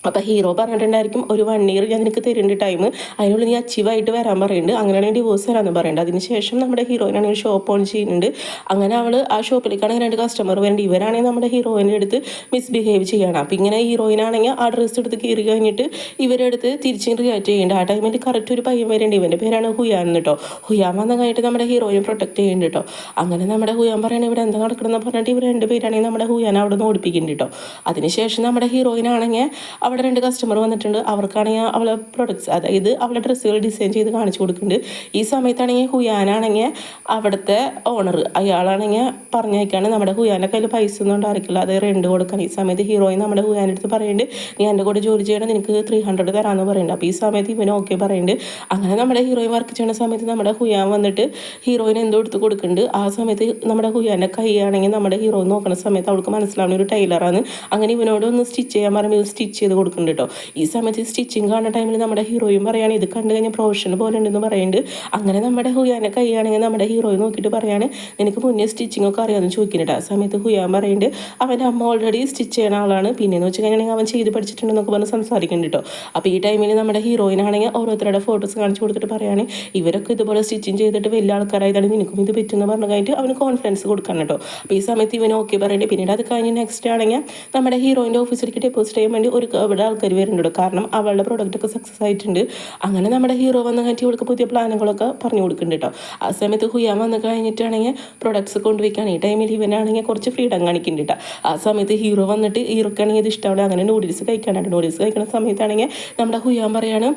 അപ്പോൾ ഹീറോ പറഞ്ഞിട്ടുണ്ടായിരിക്കും ഒരു 1 ഇയർ ഞാൻ നിനക്ക് തരുന്നുണ്ട് ടൈം, അതിനുള്ളിൽ നീ അച്ചീവായിട്ട് വരാൻ പറയുന്നുണ്ട്, അങ്ങനെയാണെങ്കിൽ ഡിവോഴ്സ് തരാമെന്ന് പറയുന്നുണ്ട്. അതിനുശേഷം നമ്മുടെ ഹീറോയിനാണെങ്കിൽ ഷോപ്പ് ഓൺ ചെയ്യുന്നുണ്ട്. അങ്ങനെ അവൾ ആ ഷോപ്പിലേക്കാണെങ്കിൽ 2 കസ്റ്റമർ വരുന്നുണ്ട്. ഇവരാണെങ്കിൽ നമ്മുടെ ഹീറോയിൻ്റെ അടുത്ത് മിസ്ബിഹേവ് ചെയ്യണം. അപ്പോൾ ഇങ്ങനെ ഹീറോയിനാണെങ്കിൽ ആ ഡ്രസ്സ് എടുത്ത് കീറി കഴിഞ്ഞിട്ട് ഇവരെടുത്ത് തിരിച്ച് റിയാക്ട് ചെയ്യുന്നുണ്ട്. ആ ടൈമിൽ കറക്റ്റ് ഒരു പയ്യൻ വരുന്നുണ്ട്, ഇവൻ്റെ പേരാണ് ഹുയാൻ കേട്ടോ. ഹുയാൻ വന്നു കഴിഞ്ഞിട്ട് നമ്മുടെ ഹീറോയിനെ പ്രൊട്ടക്ട് ചെയ്യുന്നുണ്ട് കേട്ടോ. അങ്ങനെ നമ്മുടെ ഹുയാൻ പറയുന്നത് ഇവിടെ എന്താ നടക്കണമെന്ന് പറഞ്ഞിട്ട് ഇവർ 2 പേരാണെങ്കിൽ നമ്മുടെ ഹുയാൻ അവിടെ നിന്ന് ഓടിപ്പിക്കുന്നുണ്ട് കേട്ടോ. അതിനുശേഷം നമ്മുടെ ഹീറോയിനാണെങ്കിൽ അവിടെ 2 കസ്റ്റമർ വന്നിട്ടുണ്ട്. അവർക്കാണെങ്കിൽ അവളെ പ്രൊഡക്ട്സ് അതായത് അവളുടെ ഡ്രസ്സുകൾ ഡിസൈൻ ചെയ്ത് കാണിച്ചു കൊടുക്കുന്നുണ്ട്. ഈ സമയത്താണെങ്കിൽ ഹുയാനാണെങ്കിൽ അവിടുത്തെ ഓണർ അയാളാണെങ്കിൽ പറഞ്ഞേക്കാണ് നമ്മുടെ ഹുയാൻ്റെ കയ്യിൽ പൈസ ഒന്നും ഉണ്ടായിരിക്കില്ല, അത് റെന്റ് കൊടുക്കാൻ. ഈ സമയത്ത് ഹീറോയിൻ നമ്മുടെ ഹുയാൻ്റെ അടുത്ത് പറയുന്നുണ്ട് നീ എൻ്റെ കൂടെ ജോലി ചെയ്യണം, നിനക്ക് 300 തരാമെന്ന് പറയുന്നുണ്ട്. അപ്പോൾ ഈ സമയത്ത് ഇവന് ഓക്കെ പറയുന്നുണ്ട്. അങ്ങനെ നമ്മുടെ ഹീറോയിൻ വർക്ക് ചെയ്യുന്ന സമയത്ത് നമ്മുടെ ഹുയാൻ വന്നിട്ട് ഹീറോയിൻ എന്തോ എടുത്ത് കൊടുക്കുന്നുണ്ട്. ആ സമയത്ത് നമ്മുടെ ഹുയാൻ്റെ കൈയാണെങ്കിൽ നമ്മുടെ ഹീറോ നോക്കുന്ന സമയത്ത് അവൾക്ക് മനസ്സിലാവുന്ന ഒരു ടൈലറാണ്. അങ്ങനെ ഇവനോട് ഒന്ന് സ്റ്റിച്ച് ചെയ്യാൻ പറയുമ്പോൾ സ്റ്റിച്ച് ചെയ്ത് കൊടുക്കുന്നുണ്ട് കേട്ടോ. ഈ സമയത്ത് സ്റ്റിച്ചിങ് കാണുന്ന ടൈമിൽ നമ്മുടെ ഹീറോയും പറയാണ് ഇത് കണ്ടു കഴിഞ്ഞാൽ പ്രൊഫഷൻ പോലെ ഉണ്ടെന്ന് പറയുന്നുണ്ട്. അങ്ങനെ നമ്മുടെ ഹുയാൻ്റെ കൈയാണെങ്കിൽ നമ്മുടെ ഹീറോയും നോക്കിയിട്ട് പറയാണ് നിനക്ക് മുന്നേ സ്റ്റിച്ചിങ് ഒക്കെ അറിയാമെന്ന് ചോദിക്കുന്നുണ്ട്. ആ സമയത്ത് ഹുയാൻ പറയുന്നുണ്ട് അവൻ്റെ അമ്മ ഓൾറെഡി സ്റ്റിച്ച് ചെയ്യുന്ന ആളാണ്, പിന്നെയെന്ന് വെച്ച് കഴിഞ്ഞാൽ അവൻ ചെയ്ത് പഠിച്ചിട്ടുണ്ടെന്നൊക്കെ പറഞ്ഞ് സംസാരിക്കുന്നുണ്ട് കേട്ടോ. അപ്പോൾ ഈ ടൈമിൽ നമ്മുടെ ഹീറോയിനാണെങ്കിൽ ഓരോരുത്തരുടെ ഫോട്ടോസ് കാണിച്ചു കൊടുത്തിട്ട് പറയാണ് ഇവരൊക്കെ ഇതുപോലെ സ്റ്റിച്ചിങ് ചെയ്തിട്ട് വലിയ ആൾക്കാരായതാണ്, നിനക്കും ഇത് പറ്റുമെന്ന് പറഞ്ഞു കഴിഞ്ഞിട്ട് അവന് കോൺഫിഡൻസ് കൊടുക്കാൻ കേട്ടോ. അപ്പോൾ ഈ സമയത്ത് ഇവൻ ഓക്കെ പറയുന്നുണ്ട്. പിന്നീട് അത് കഴിഞ്ഞ് നെക്സ്റ്റ് ആണെങ്കിൽ നമ്മുടെ ഹീറോയിൻ്റെ ഓഫീസിലേക്ക് ഡെപ്പോസിറ്റ് ചെയ്യാൻ വേണ്ടി ഒരു ഇവിടെ ആൾക്കാർ വരുന്നുണ്ട്, കാരണം അവളുടെ പ്രൊഡക്റ്റൊക്കെ സക്സസ് ആയിട്ടുണ്ട്. അങ്ങനെ നമ്മുടെ ഹീറോ വന്ന് കഴിഞ്ഞിട്ട് ഇവൾക്ക് പുതിയ പ്ലാനുകളൊക്കെ പറഞ്ഞു കൊടുക്കുന്നുണ്ട് കേട്ടോ. ആ സമയത്ത് ഹുയാൻ വന്ന് കഴിഞ്ഞിട്ടാണെങ്കിൽ പ്രൊഡക്ട്സ് കൊണ്ടുവയ്ക്കുകയാണ്. ഈ ടൈമിൽ ഇവനാണെങ്കിൽ കുറച്ച് ഫ്രീഡം കാണിക്കുന്നുണ്ട് കേട്ടോ. ആ സമയത്ത് ഹീറോ വന്നിട്ട് ഹീറോക്കാണെങ്കിൽ ഇത് ഇഷ്ടമാണ്, അങ്ങനെ നൂഡിൽസ് കഴിക്കാനായിട്ട്. നൂഡിൽസ് കഴിക്കുന്ന സമയത്താണെങ്കിൽ നമ്മുടെ ഹുയാൻ പറയാണ്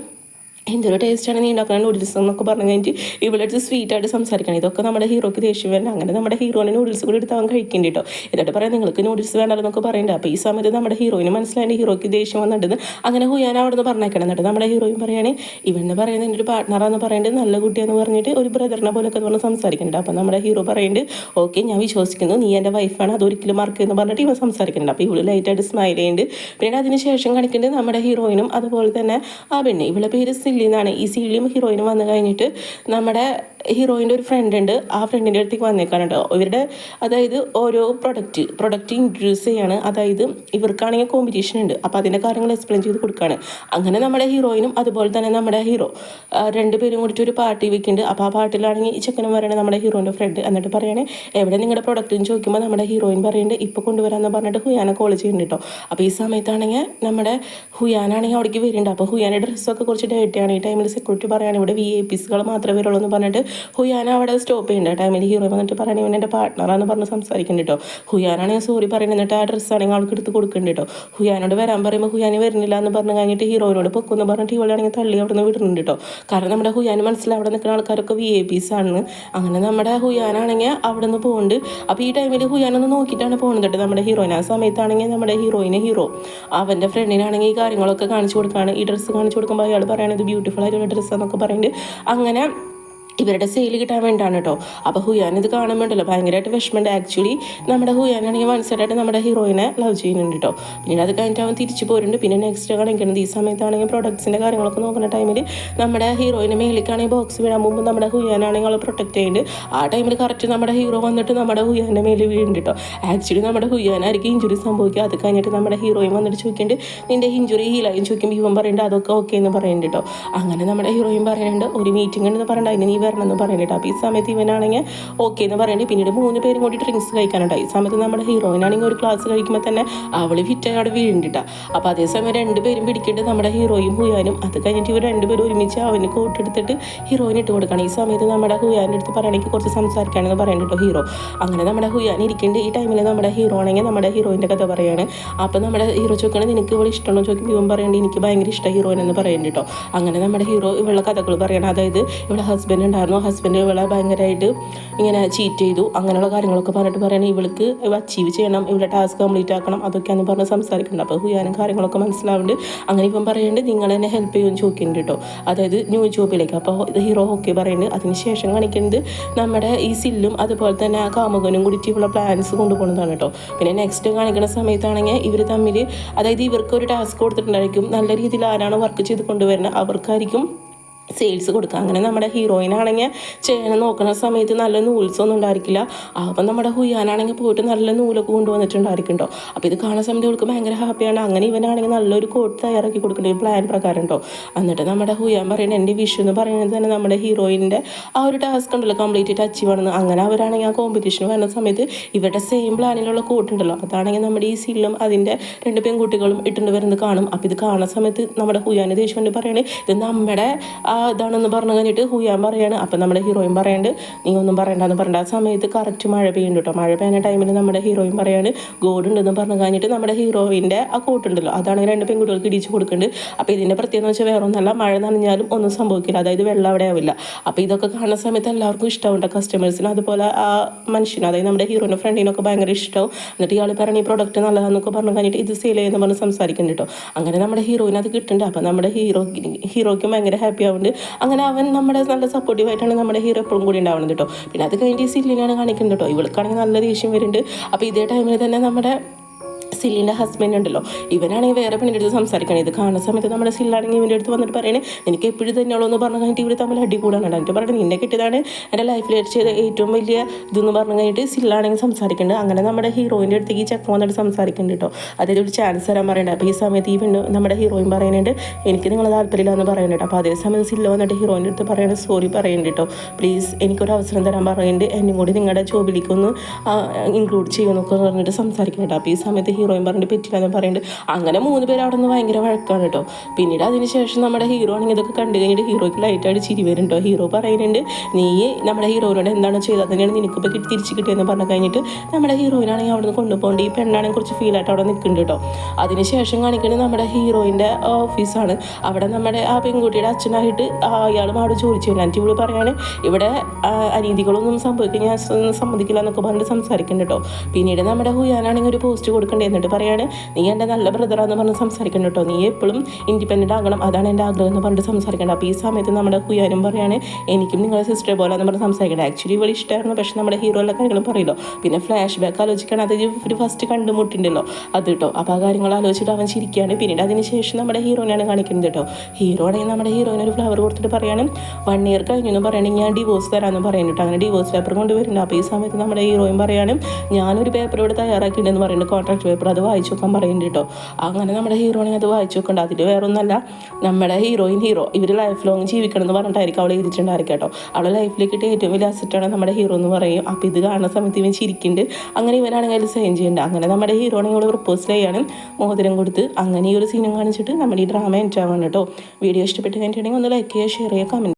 എന്തൊരു ടേസ്റ്റാണ് നീ ഉണ്ടാക്കുന്ന നൂഡിൽസ് എന്നൊക്കെ പറഞ്ഞു കഴിഞ്ഞിട്ട് ഇവളടുത്ത് സ്വീറ്റായിട്ട് സംസാരിക്കണം. ഇതൊക്കെ നമ്മുടെ ഹീറോയ്ക്ക് ദേഷ്യം വേണ്ട. അങ്ങനെ നമ്മുടെ ഹീറോനെ നൂഡിൽസ് കൂടി എടുത്ത് അവൻ കഴിക്കുന്നുണ്ട് കേട്ടോ. എന്നിട്ട് പറയാം നിങ്ങൾക്ക് നൂഡിൽസ് വേണ്ടതെന്നൊക്കെ പറയുന്നുണ്ട്. അപ്പോൾ ഈ സമയത്ത് നമ്മുടെ ഹീറോയിന് മനസ്സിലായിട്ട് ഹീറോയ്ക്ക് ദേഷ്യം വന്നിട്ടുണ്ട്. അങ്ങനെ ഹുയാൻ അവിടെ നിന്ന് പറഞ്ഞേക്കണം. എന്നിട്ട് നമ്മുടെ ഹീറോയും പറയുകയാണ് ഇവന്ന് പറയുന്നത് എൻ്റെ ഒരു പാർട്ട്ണറാന്ന് പറയുന്നത് നല്ല കുട്ടിയാന്ന് പറഞ്ഞിട്ട് ഒരു ബ്രദറിനെ പോലൊക്കെ പറഞ്ഞ് സംസാരിക്കുന്നുണ്ട്. അപ്പോൾ നമ്മുടെ ഹീറോ പറയുന്നുണ്ട് ഓക്കെ ഞാൻ വിശ്വസിക്കുന്നു, നീ എൻ്റെ വൈഫാണ്, അതൊരിക്കലും മറക്കുമെന്ന് പറഞ്ഞിട്ട് ഇവ സംസാരിക്കുന്നുണ്ട്. അപ്പോൾ ഇവള് ലൈറ്റായിട്ട് സ്മൈൽ ചെയ്യുന്നുണ്ട്. പിന്നീട് അതിന് ശേഷം കാണിക്കുന്നുണ്ട് നമ്മുടെ ഹീറോയിനും അതുപോലെ തന്നെ ആ പെണ്ണ്, ഇവളുടെ പേര് സില്ലി എന്നാണ്. ഈ സില്ലിയും ഹീറോയിനും വന്നു കഴിഞ്ഞിട്ട് നമ്മുടെ ഹീറോയിൻ്റെ ഒരു ഫ്രണ്ട് ഉണ്ട്, ആ ഫ്രണ്ടിൻ്റെ അടുത്തേക്ക് വന്നേക്കാണ് കേട്ടോ. ഇവരുടെ അതായത് ഓരോ പ്രൊഡക്റ്റ് ഇൻട്രൊഡ്യൂസ് ചെയ്യാണ്. അതായത് ഇവർക്കാണെങ്കിൽ കോമ്പറ്റീഷൻ ഉണ്ട്, അപ്പോൾ അതിൻ്റെ കാര്യങ്ങൾ എക്സ്പ്ലെയിൻ ചെയ്ത് കൊടുക്കുകയാണ്. അങ്ങനെ നമ്മുടെ ഹീറോയിനും അതുപോലെ തന്നെ നമ്മുടെ ഹീറോ രണ്ടുപേരും കൂടിയിട്ട് ഒരു പാർട്ടി വെക്കുന്നുണ്ട്. അപ്പോൾ ആ പാർട്ടിയിലാണെങ്കിൽ ഈ ചെക്കനും പറയണേ നമ്മുടെ ഹീറോയിൻ്റെ ഫ്രണ്ട്. എന്നിട്ട് പറയണേ എവിടെ നിങ്ങളുടെ പ്രൊഡക്റ്റ് എന്ന് ചോദിക്കുമ്പോൾ നമ്മുടെ ഹീറോയിൻ പറയുന്നുണ്ട് ഇപ്പോൾ കൊണ്ടുവരാമെന്ന് പറഞ്ഞിട്ട് ഹുയാനെ കോൾ ചെയ്യുന്നുണ്ട് കേട്ടോ. അപ്പോൾ ഈ സമയത്താണെങ്കിൽ നമ്മുടെ ഹുയാനാണെങ്കിൽ അവിടേക്ക് വരുന്നുണ്ട്. അപ്പോൾ ഹുയാൻ്റെ ഡ്രസ്സൊക്കെ കുറച്ച് ഡേറ്റാണ്. ഈ ടൈമിൽ സെക്യൂരിറ്റി പറയുകയാണ് ഇവിടെ VIPsകൾ മാത്രമേ വരുള്ളൂ എന്ന് പറഞ്ഞിട്ട് ഹുയാന അവിടെ സ്റ്റോപ്പ് ചെയ്യുന്നുണ്ട്. ടൈമിൽ ഹീറോ വന്നിട്ട് പറയണേ ഇവൻ എൻ്റെ പാർട്ട്ണറാന്ന് പറഞ്ഞ് സംസാരിക്കുന്നുണ്ട് കേട്ടോ. ഹുയാനാണെങ്കിൽ സോറി പറയുന്നത്, എന്നിട്ട് ആ ഡ്രസ്സാണെങ്കിൽ ആൾക്ക് എടുത്ത് കൊടുക്കുന്നുണ്ട് കേട്ടോ. ഹുയാനോട് വരാൻ പറയുമ്പോൾ ഹുയാന് വരുന്നില്ല എന്ന് പറഞ്ഞു കഴിഞ്ഞിട്ട് ഹീറോയിനോട് പൊക്കുമെന്ന് പറഞ്ഞിട്ട് ഇവളാണെങ്കിൽ തള്ളി അവിടെ നിന്ന് വിടുന്നുണ്ട് കേട്ടോ. കാരണം നമ്മുടെ ഹുയാന് മനസ്സിലാവും അവിടെ നിൽക്കുന്ന ആൾക്കാരൊക്കെ VIPs ആണെന്ന്. അങ്ങനെ നമ്മുടെ ഹുയാനാണെങ്കിൽ അവിടെ നിന്ന് പോകുന്നുണ്ട്. അപ്പോൾ ഈ ടൈമിൽ ഹുയാനൊന്ന് നോക്കിയിട്ടാണ് പോകുന്നത് കേട്ടോ നമ്മുടെ ഹീറോയിന്. ആ സമയത്താണെങ്കിൽ നമ്മുടെ ഹീറോ അവൻ്റെ ഫ്രണ്ടിനാണെങ്കിൽ ഈ കാര്യങ്ങളൊക്കെ കാണിച്ചു കൊടുക്കുകയാണ്. ഈ ഡ്രസ്സ് കാണിച്ചു കൊടുക്കുമ്പോൾ അയാൾ പറയുന്നത് ബ്യൂട്ടിഫുൾ ആയിട്ടുള്ള ഡ്രസ്സാന്നൊക്കെ പറയുന്നുണ്ട്. അങ്ങനെ ഇവരുടെ സെയിൽ കിട്ടാൻ വേണ്ടിയാണ് കേട്ടോ. അപ്പോൾ ഹുയാൻ ഇത് കാണുമ്പോണ്ടല്ലോ ഭയങ്കരമായിട്ട് വിഷമമുണ്ട്. ആക്ച്വലി നമ്മുടെ ഹുയാനാണെങ്കിൽ മനസ്സിലായിട്ട് നമ്മുടെ ഹീറോയിനെ ലവ് ചെയ്യുന്നുണ്ട് കേട്ടോ. പിന്നീട് അത് കഴിഞ്ഞിട്ട് അവൻ തിരിച്ചു പോരുന്നുണ്ട്. പിന്നെ നെക്സ്റ്റ് കാണിക്കുന്നത് ഈ സമയത്താണെങ്കിൽ പ്രൊഡക്ട്സിൻ്റെ കാര്യങ്ങളൊക്കെ നോക്കുന്ന ടൈമിൽ നമ്മുടെ ഹീറോയിനെ മേലിക്കാണെങ്കിൽ ബോക്സ് വീഴാൻ മുമ്പ് നമ്മുടെ ഹുയാനാണെങ്കിൽ അവൾ പ്രൊട്ടക്ട് ചെയ്യുന്നുണ്ട്. ആ ടൈമിൽ കറക്റ്റ് നമ്മുടെ ഹീറോ വന്നിട്ട് നമ്മുടെ ഹുയാൻ്റെ മേലിൽ വീഴുന്നുണ്ട് കേട്ടോ. ആക്ച്വലി നമ്മുടെ ഹുയാനായിരിക്കും ഇഞ്ചുറി സംഭവിക്കുക. അത് കഴിഞ്ഞിട്ട് നമ്മുടെ ഹീറോയും വന്നിട്ട് ചോദിക്കുന്നുണ്ട് നിൻ്റെ ഇഞ്ചുറി ഹീലായും ചോദിക്കുമ്പോൾ ഇവൻ പറയുന്നുണ്ട് അതൊക്കെ ഓക്കെ എന്ന് പറയുന്നുണ്ട് കേട്ടോ. അങ്ങനെ നമ്മുടെ ഹീറോയും പറയുന്നുണ്ട് ഒരു മീറ്റിംഗ് ഉണ്ടെന്ന് പറയണ്ട, അതിന് നീ വരണമെന്ന് പറയുന്നുണ്ട്. അപ്പോൾ ഈ സമയത്ത് ഇവനാണെങ്കിൽ ഓക്കെ എന്ന് പറയുന്നുണ്ട്. പിന്നീട് 3 പേരും കൂടി ഡ്രിങ്ക്സ് കഴിക്കാനുണ്ടായി. ഈ സമയത്ത് നമ്മുടെ ഹീറോയിനാണെങ്കിൽ ഒരു ഗ്ലാസ് കഴിക്കുമ്പോൾ തന്നെ അവൾ ഫിറ്റായി അവിടെ വീഴുന്നുണ്ട്. അപ്പോൾ അതേസമയം 2 പേരും പിടിക്കേണ്ടത് നമ്മുടെ ഹീറോയും ഹുയാനും. അത് കഴിഞ്ഞിട്ട് ഇവർ 2 പേരും ഒരുമിച്ച് അവന് കോട്ടെടുത്തിട്ട് ഹീറോയിന് ഇട്ട് കൊടുക്കണം. ഈ സമയത്ത് നമ്മുടെ ഹുയാൻ്റെ അടുത്ത് പറയുകയാണെങ്കിൽ കുറച്ച് സംസാരിക്കുകയാണെന്ന് പറയുന്നുണ്ട് ഹീറോ. അങ്ങനെ നമ്മുടെ ഹുയാൻ ഇരിക്കേണ്ട ഈ ടൈമിൽ നമ്മുടെ ഹീറോ ആണെങ്കിൽ നമ്മുടെ ഹീറോയിൻ്റെ കഥ പറയുകയാണ്. അപ്പോൾ നമ്മുടെ ഹീറോ ചോദിക്കണം നിനക്ക് ഇവിടെ ഇഷ്ടമാണോ ചോദിക്കുമ്പോൾ ഇവൻ പറയുന്നുണ്ട് എനിക്ക് ഭയങ്കര ഇഷ്ടം ഹീറോയിനെന്ന് പറയുന്നുണ്ട് കേട്ടോ. അങ്ങനെ നമ്മുടെ ഹീറോ ഇവളുടെ കഥകൾ പറയണം. അതായത് ഇവിടെ ഹസ്ബൻഡ് ഉണ്ടായിരുന്നു, ഹസ്ബൻഡ് ഇവളെ ഭയങ്കരമായിട്ട് ഇങ്ങനെ ചീറ്റ് ചെയ്തു, അങ്ങനെയുള്ള കാര്യങ്ങളൊക്കെ പറഞ്ഞിട്ട് പറയണം ഇവൾക്ക് അച്ചീവ് ചെയ്യണം, ഇവളുടെ ടാസ്ക് കംപ്ലീറ്റ് ആക്കണം, അതൊക്കെയാണെന്ന് പറഞ്ഞ് സംസാരിക്കുന്നുണ്ട്. അപ്പോൾ ഹുയാനും കാര്യങ്ങളൊക്കെ മനസ്സിലാവുന്നുണ്ട്. അങ്ങനെ ഇപ്പം പറയുന്നുണ്ട് നിങ്ങൾ എന്നെ ഹെൽപ്പ് ചെയ്യുമെന്ന് ചോദിക്കുന്നുണ്ട് കേട്ടോ. അതായത് ന്യൂ ജോബിലേക്ക്. അപ്പോൾ ഹീറോ ഓക്കെ പറയുന്നുണ്ട്. അതിനുശേഷം കാണിക്കുന്നത് നമ്മുടെ ഈ സില്ലും അതുപോലെ തന്നെ ആ കാമുകനും കൂടിയിട്ട് ഇവളെ പ്ലാൻസ് കൊണ്ടുപോകുന്നതാണ് കേട്ടോ. പിന്നെ നെക്സ്റ്റ് കാണിക്കുന്ന സമയത്താണെങ്കിൽ ഇവർ തമ്മിൽ അതായത് ഇവർക്ക് ഒരു ടാസ്ക് കൊടുത്തിട്ടുണ്ടായിരിക്കും, നല്ല രീതിയിൽ ആരാണ് വർക്ക് ചെയ്ത് കൊണ്ടുവരുന്നത് അവർക്കായിരിക്കും സെയിൽസ് കൊടുക്കുക. അങ്ങനെ നമ്മുടെ ഹീറോയിനാണെങ്കിൽ ചെയ്യണം നോക്കുന്ന സമയത്ത് നല്ല നൂൽസൊന്നും ഉണ്ടായിരിക്കില്ല. അപ്പം നമ്മുടെ ഹുയാനാണെങ്കിൽ പോയിട്ട് നല്ല നൂലൊക്കെ കൊണ്ടുവന്നിട്ടുണ്ടായിരിക്കും കേട്ടോ. അപ്പോൾ ഇത് കാണുന്ന സമയത്ത് ഇവൾക്ക് ഭയങ്കര ഹാപ്പിയാണ്. അങ്ങനെ ഇവനാണെങ്കിൽ നല്ലൊരു കോട്ട് തയ്യാറാക്കി കൊടുക്കേണ്ട ഒരു പ്ലാൻ പ്രകാരം കേട്ടോ. എന്നിട്ട് നമ്മുടെ ഹുയാൻ പറയുന്നത് എൻ്റെ വിഷു എന്ന് പറയുന്നത് തന്നെ നമ്മുടെ ഹീറോയിൻ്റെ ആ ഒരു ടാസ്ക് ഉണ്ടല്ലോ കംപ്ലീറ്റ് അച്ചീവ് ആണെന്ന്. അങ്ങനെ അവരാണെങ്കിൽ ആ കോമ്പറ്റീഷൻ വരുന്ന സമയത്ത് ഇവരുടെ സെയിം പ്ലാനിലുള്ള കോട്ടുണ്ടല്ലോ അതാണെങ്കിൽ നമ്മുടെ ഈ സില്ലും അതിൻ്റെ 2 പെൺകുട്ടികളും ഇട്ടുകൊണ്ട് വരുന്നത് കാണും. അപ്പോൾ ഇത് കാണുന്ന സമയത്ത് നമ്മുടെ ഹുയാൻ്റെ ദേഷ്യം കൊണ്ട് പറയുന്നത് ഇത് നമ്മുടെ ഇതാണെന്ന് പറഞ്ഞു കഴിഞ്ഞിട്ട് ഹുയാൻ പറയാണ്. അപ്പം നമ്മുടെ ഹീറോയിൻ പറയുന്നുണ്ട് നീ ഒന്നും പറയണ്ടെന്ന് പറഞ്ഞിട്ട് ആ സമയത്ത് കറക്റ്റ് മഴ പെയ്യുന്നുണ്ട് കേട്ടോ. മഴ പെയ്യുന്ന ടൈമിൽ നമ്മുടെ ഹീറോയിൻ പറയാണ് ഗോഡ് ഉണ്ടെന്ന് പറഞ്ഞു കഴിഞ്ഞിട്ട് നമ്മുടെ ഹീറോയിൻ്റെ ആ കോട്ടുണ്ടല്ലോ അതാണെങ്കിൽ 2 പെൺകുട്ടികൾക്ക് ഇടിച്ച് കൊടുക്കുന്നുണ്ട്. അപ്പോൾ ഇതിൻ്റെ പ്രത്യേകത വെച്ചാൽ വേറെ ഒന്നല്ല, മഴ നനഞ്ഞാലും ഒന്നും സംഭവിക്കില്ല, അതായത് വെള്ളം അവിടെ ആവില്ല. അപ്പോൾ ഇതൊക്കെ കാണുന്ന സമയത്ത് എല്ലാവർക്കും ഇഷ്ടമുണ്ട്, കസ്റ്റമേഴ്സിന് അതുപോലെ ആ മനുഷ്യനും അതായത് നമ്മുടെ ഹീറോയിൻ്റെ ഫ്രണ്ടിനൊക്കെ ഭയങ്കര ഇഷ്ടവും. എന്നിട്ട് ഇയാൾ പറഞ്ഞ ഈ പ്രൊഡക്റ്റ് നല്ലതാണെന്നൊക്കെ പറഞ്ഞു കഴിഞ്ഞിട്ട് ഇത് സെയിൽ ചെയ്യുന്ന പറഞ്ഞ് സംസാരിക്കുന്നുണ്ട് കേട്ടോ. അങ്ങനെ നമ്മുടെ ഹീറോയിന് അത് കിട്ടുന്നുണ്ട്. അപ്പോൾ നമ്മുടെ ഹീറോയ്ക്കും ഭയങ്കര ഹാപ്പി ആവുന്നുണ്ട്. അങ്ങനെ അവൻ നമ്മുടെ നല്ല സപ്പോർട്ടീവായിട്ടാണ് നമ്മുടെ ഹീറോ എപ്പോഴും കൂടി ഉണ്ടാവുന്നത് കേട്ടോ. പിന്നെ അത് കഴിഞ്ഞിട്ട് ഈ സില്ലിനാണ് കാണിക്കുന്നത് കേട്ടോ. ഇവൾക്കാണെങ്കിൽ നല്ല ദേഷ്യം വരുന്നുണ്ട്. അപ്പോൾ ഇതേ ടൈമിൽ തന്നെ നമ്മുടെ സില്ലിൻ്റെ ഹസ്ബൻഡ് ഉണ്ടല്ലോ ഇവനാണെങ്കിൽ വേറെ പെണ്ണിൻ്റെ അടുത്ത് സംസാരിക്കണം. ഇത് കാണുന്ന സമയത്ത് നമ്മുടെ സില്ലാണെങ്കിൽ ഇവൻ്റെ അടുത്ത് വന്നിട്ട് പറയണേ എനിക്ക് എപ്പോഴും തന്നെയുള്ളൂ എന്ന് പറഞ്ഞു കഴിഞ്ഞിട്ട് ഇവർ തമ്മിൽ അടി കൂടാണ്. എന്നിട്ട് പറഞ്ഞിട്ട് നിന്നെ കിട്ടിയതാണ് എൻ്റെ ലൈഫിൽ ചെയ്ത ഏറ്റവും വലിയ ഇതെന്ന് പറഞ്ഞു കഴിഞ്ഞിട്ട് സില്ലാണെങ്കിൽ സംസാരിക്കുന്നുണ്ട്. അങ്ങനെ നമ്മുടെ ഹീറോയിൻ്റെ അടുത്തേക്ക് ചെക്ക് വന്നിട്ട് സംസാരിക്കുന്നുണ്ട് കേട്ടോ. അതായത് ഒരു ചാൻസ് തരാൻ പറയുന്നുണ്ട്. അപ്പോൾ ഈ സമയത്ത് ഈ പെണ്ണ് നമ്മുടെ ഹീറോയിൻ പറയുന്നുണ്ട് എനിക്ക് നിങ്ങളെ താല്പര്യമില്ല എന്ന് പറയുന്നുണ്ട്. അപ്പോൾ അതേ സമയത്ത് സില്ല വന്നിട്ട് ഹീറോയിൻ്റെ അടുത്ത് പറയുന്നത് സോറി പറയുന്നുണ്ട് കേട്ടോ, പ്ലീസ് എനിക്കൊരു അവസരം തരാൻ പറയുന്നുണ്ട്, എന്നും കൂടി നിങ്ങളുടെ ജോബിലേക്ക് ഒന്ന് ഇൻക്ലൂഡ് ചെയ്യുമെന്നൊക്കെ പറഞ്ഞിട്ട് സംസാരിക്കുന്നുണ്ട്. അപ്പോൾ ഈ സമയത്ത് ഹീറോ ഹീറോയും പറഞ്ഞിട്ട് പറ്റില്ല എന്ന് പറയുന്നുണ്ട്. അങ്ങനെ 3 പേര് അവിടെ നിന്ന് ഭയങ്കര വഴക്കാണ് കേട്ടോ. പിന്നീട് അതിന് ശേഷം നമ്മുടെ ഹീറോ ആണെങ്കിൽ ഇതൊക്കെ കണ്ടു കഴിഞ്ഞിട്ട് ഹീറോയ്ക്ക് ലൈറ്റായിട്ട് ചിരി വരും കേട്ടോ. ഹീറോ പറയുന്നുണ്ട്, നീ നമ്മുടെ ഹീറോയോട് എന്താണ് ചെയ്തത് തന്നെയാണ് നിനക്കിപ്പോൾ തിരിച്ച് കിട്ടിയെന്ന് പറഞ്ഞു കഴിഞ്ഞിട്ട് നമ്മുടെ ഹീറോയിനാണെങ്കിൽ അവിടെ നിന്ന് കൊണ്ടുപോകേണ്ട ഈ പെണ്ണാണെങ്കിൽ കുറച്ച് ഫീലായിട്ട് അവിടെ നിൽക്കുന്നുണ്ട് കേട്ടോ. അതിനുശേഷം കാണിക്കുന്നത് നമ്മുടെ ഹീറോയിൻ്റെ ഓഫീസാണ്. അവിടെ നമ്മുടെ ആ പെൺകുട്ടിയുടെ അച്ഛനായിട്ട് അയാളും അവിടെ ജോലി ചെയ്യുന്നത്. എന്നിട്ട് ഇവിടെ പറയാണ്, ഇവിടെ അനീതികളൊന്നും സംഭവിക്കാൻ ഞാൻ സമ്മതിക്കില്ല എന്നൊക്കെ പറഞ്ഞിട്ട് സംസാരിക്കുന്നുണ്ട് കേട്ടോ. പിന്നീട് നമ്മുടെ ഹുയാനാണെങ്കിൽ ഒരു പോസ്റ്റ് കൊടുക്കണ്ടേ, എന്നിട്ട് പറയാണ്, നീ എൻ്റെ നല്ല ബ്രദറാന്ന് പറഞ്ഞ് സംസാരിക്കണം കേട്ടോ, നീ എപ്പോഴും ഇൻഡിപെൻഡൻ്റ് ആകണം, അതാണ് എൻ്റെ ആഗ്രഹം എന്ന് പറഞ്ഞിട്ട് സംസാരിക്കേണ്ടത്. അപ്പോൾ ഈ സമയത്ത് നമ്മുടെ ഹുയാനും പറയാണ്, എനിക്കും നിങ്ങളുടെ സിസ്റ്റർ പോലെ എന്ന് പറഞ്ഞ് സംസാരിക്കേണ്ടത്. ആക്ച്വലി ഇവിടെ ഇഷ്ടമായിരുന്നു, പക്ഷേ നമ്മുടെ ഹീറോ എല്ലാ കാര്യങ്ങളും പറയല്ലോ. പിന്നെ ഫ്ലാഷ് ബാക്ക് ആലോചിക്കണം, അത് ഒരു ഫസ്റ്റ് കണ്ടുമുട്ടുണ്ടല്ലോ അത് കേട്ടോ. അപ്പോൾ ആ കാര്യങ്ങൾ ആലോചിച്ചിട്ട് അവൻ ചിരിക്കുകയാണ്. പിന്നീട് അതിന് ശേഷം നമ്മുടെ ഹീറോയിനാണ് കാണിക്കുന്നത് കേട്ടോ. ഹീറോ ആണെങ്കിൽ നമ്മുടെ ഹീറോയിന് ഒരു ഫ്ലവർ കൊടുത്തിട്ട് പറയാണ്, 1 ഇയർ കഴിഞ്ഞു എന്ന് പറയുകയാണെങ്കിൽ ഞാൻ ഡിവോഴ്സ് തരാമെന്ന് പറയുന്നുണ്ട്. അങ്ങനെ ഡിവോഴ്സ് പേപ്പർ കൊണ്ടുവരുന്നുണ്ട്. അപ്പോൾ ഈ സമയത്ത് നമ്മുടെ ഹീറോയും പറയാണ്, ഞാനൊരു പേപ്പർ ഇവിടെ തയ്യാറാക്കിയിട്ടുണ്ടെന്ന് പറയുന്നുണ്ട്, കോൺട്രാക്ട് പേപ്പർ, അത് വായിച്ചു നോക്കാൻ പറയുന്നുണ്ട് കേട്ടോ. അങ്ങനെ നമ്മുടെ ഹീറോയിനെ അത് വായിച്ചു നോക്കണ്ട. അതിൽ വേറെ ഒന്നല്ല, നമ്മുടെ ഹീറോ ഇവർ ലൈഫ് ലോങ് ജീവിക്കണം എന്ന് പറഞ്ഞിട്ടായിരിക്കും അവൾ എഴുതിയിട്ടുണ്ടായിരിക്കും കേട്ടോ. അവളെ ലൈഫിലേക്ക് കിട്ടിയ ഏറ്റവും വലിയ അസറ്റാണ് നമ്മുടെ ഹീറോ എന്ന് പറയും. അപ്പോൾ ഇത് കാണുന്ന സമയത്ത് ഇവൻ ചിരിക്കുന്നുണ്ട്. അങ്ങനെ ഇവനാണെങ്കിൽ അതിൽ സൈൻ ചെയ്യുന്നുണ്ട്. അങ്ങനെ നമ്മുടെ ഹീറോനെ ഇവൾ പ്രപ്പോസ് ചെയ്യാണ്, മോതിരം കൊടുത്ത്. അങ്ങനെ ഈ ഒരു സീനും കാണിച്ചിട്ട് നമ്മുടെ ഈ ഡ്രാമ എൻജോയ് ആവാണ് കേട്ടോ. വീഡിയോ ഇഷ്ടപ്പെട്ട് കഴിഞ്ഞിട്ടുണ്ടെങ്കിൽ ഒന്ന് ലൈക്ക് ചെയ്യുക, ഷെയർ ചെയ്യുക, കമൻറ്റ്